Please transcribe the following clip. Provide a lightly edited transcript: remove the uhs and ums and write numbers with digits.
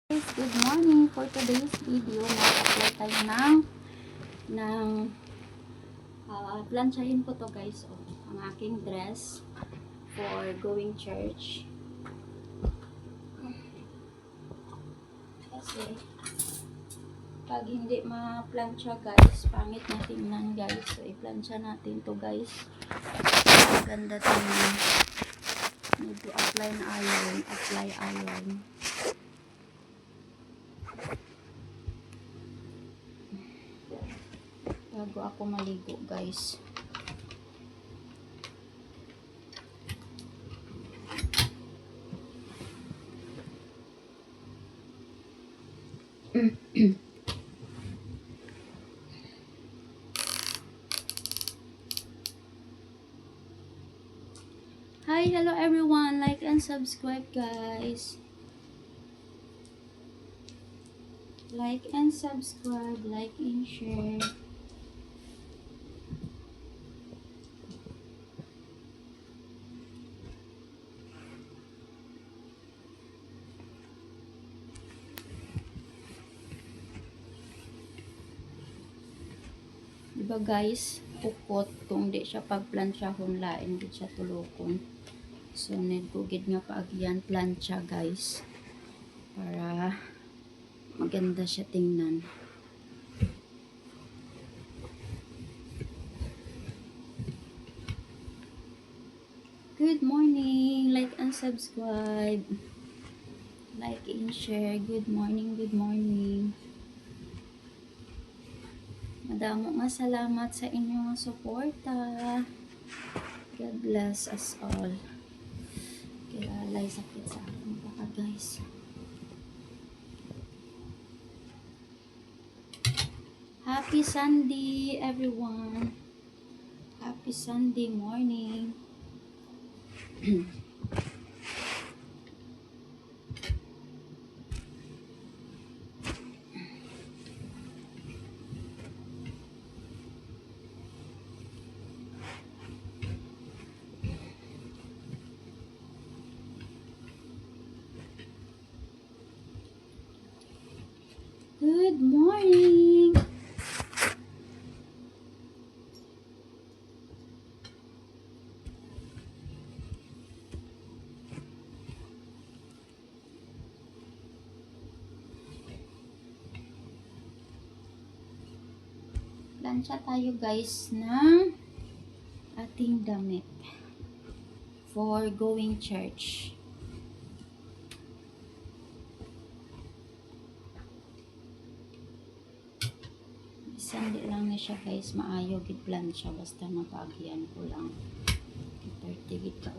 Good morning. For today's video, mag-apply tayo ng planchahin ko to guys. Ang aking dress for going church. Kasi pag hindi ma-plancha guys, pangit na tingnan guys. So i-plancha natin to guys. Maganda tingnan. Need to apply na iron. Apply iron. Bago ako maligo guys. Hi, hello everyone. Like and subscribe guys. Like and subscribe, like and share. Diba guys, pukot kung di siya pagplansyahon lain, di siya tulokon. So need ko gid nga paagyan plancha guys para maganda siya tingnan. Good morning, like and subscribe, like and share. Good morning, good morning. Madamo nga salamat sa inyong suporta. God bless us all. Kilalay sakit sa akin baka guys. Happy Sunday everyone. Happy Sunday morning. Good morning. Plancha tayo guys ng ating damit for going church. Sandi lang na siya guys, maayo gid plancha basta napaagyan ko lang 30 gid ka